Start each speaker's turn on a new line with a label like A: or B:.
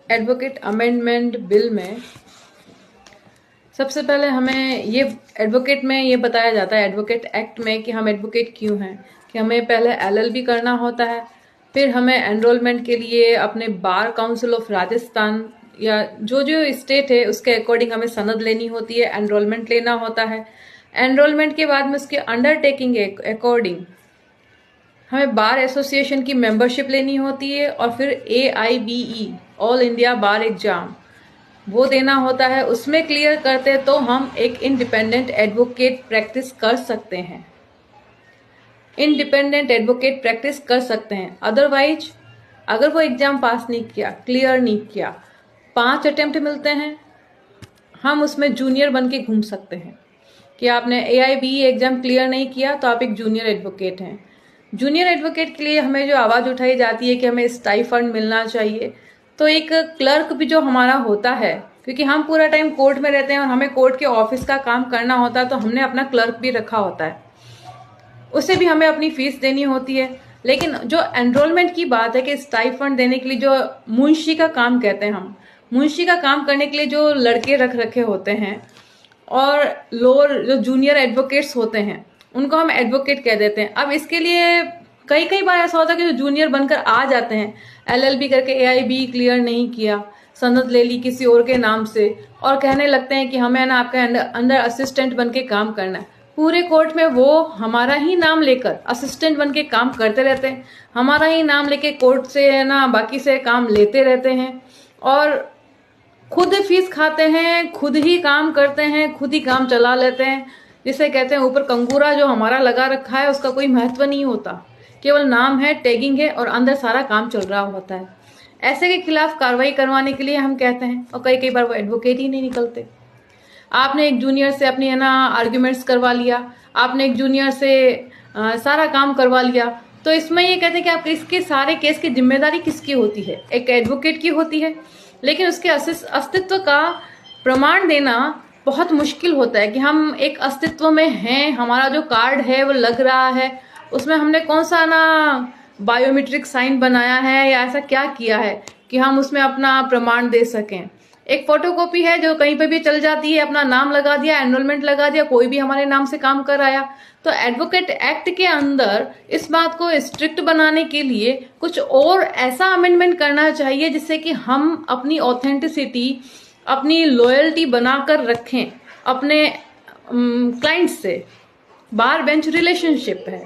A: Advocate amendment bill में सबसे पहले हमें ये एडवोकेट में ये बताया जाता है, एडवोकेट एक्ट में, कि हम एडवोकेट क्यों हैं। कि हमें पहले एलएलबी करना होता है, फिर हमें एनरोलमेंट के लिए अपने बार काउंसिल ऑफ राजस्थान या जो जो स्टेट है उसके अकॉर्डिंग हमें सनद लेनी होती है, एनरोलमेंट लेना होता है। एनरोलमेंट के बाद में उसके अंडरटेकिंग अकॉर्डिंग हमें बार एसोसिएशन की मेंबरशिप लेनी होती है, और फिर AIBE ऑल इंडिया बार एग्जाम वो देना होता है। उसमें क्लियर करते तो हम एक इंडिपेंडेंट एडवोकेट प्रैक्टिस कर सकते हैं, इंडिपेंडेंट एडवोकेट प्रैक्टिस कर सकते हैं। अदरवाइज अगर वो एग्जाम पास नहीं किया, क्लियर नहीं किया, 5 अटेम्प्ट मिलते हैं, हम उसमें जूनियर बन के घूम सकते हैं। कि आपने AIBE एग्जाम क्लियर नहीं किया तो आप एक जूनियर एडवोकेट हैं। जूनियर एडवोकेट के लिए हमें जो आवाज़ उठाई जाती है कि हमें स्टाइफंड मिलना चाहिए, तो एक क्लर्क भी जो हमारा होता है, क्योंकि हम पूरा टाइम कोर्ट में रहते हैं और हमें कोर्ट के ऑफिस का काम करना होता है, तो हमने अपना क्लर्क भी रखा होता है, उसे भी हमें अपनी फीस देनी होती है। लेकिन जो एनरोलमेंट की बात है कि स्टाइफंड देने के लिए जो मुंशी का काम कहते हैं, हम मुंशी का काम करने के लिए जो लड़के रख रखे होते हैं और लोअर जो जूनियर एडवोकेट्स होते हैं उनको हम एडवोकेट कह देते हैं। अब इसके लिए कई कई बार ऐसा होता है कि जो जूनियर बनकर आ जाते हैं, LLB करके AIBE क्लियर नहीं किया, सनद ले ली किसी और के नाम से, और कहने लगते हैं कि हमें ना आपके अंदर असिस्टेंट बन के काम करना है। पूरे कोर्ट में वो हमारा ही नाम लेकर असिस्टेंट बन के काम करते रहते हैं, हमारा ही नाम लेके कोर्ट से है ना बाकी से काम लेते रहते हैं, और खुद फीस खाते हैं, खुद ही काम करते हैं, खुद ही काम चला लेते हैं। जिसे कहते हैं ऊपर कंगूरा जो हमारा लगा रखा है उसका कोई महत्व नहीं होता, केवल नाम है, टैगिंग है, और अंदर सारा काम चल रहा होता है। ऐसे के खिलाफ कार्रवाई करवाने के लिए हम कहते हैं, और कई कई बार वो एडवोकेट ही नहीं निकलते। आपने एक जूनियर से अपनी है ना आर्ग्यूमेंट्स करवा लिया, आपने एक जूनियर से सारा काम करवा लिया, तो इसमें ये कहते हैं कि आप इसके सारे केस की जिम्मेदारी किसकी होती है? एक एडवोकेट की होती है। लेकिन उसके अस्तित्व का प्रमाण देना बहुत मुश्किल होता है कि हम एक अस्तित्व में हैं, हमारा जो कार्ड है वो लग रहा है, उसमें हमने कौन सा ना बायोमेट्रिक साइन बनाया है या ऐसा क्या किया है कि हम उसमें अपना प्रमाण दे सकें। एक फोटोकॉपी है जो कहीं पे भी चल जाती है, अपना नाम लगा दिया, एनरोलमेंट लगा दिया, कोई भी हमारे नाम से काम कर आया। तो एडवोकेट एक्ट के अंदर इस बात को स्ट्रिक्ट बनाने के लिए कुछ और ऐसा अमेंडमेंट करना चाहिए जिससे कि हम अपनी ऑथेंटिसिटी, अपनी लॉयल्टी बनाकर रखें अपने क्लाइंट से। बार बेंच रिलेशनशिप है,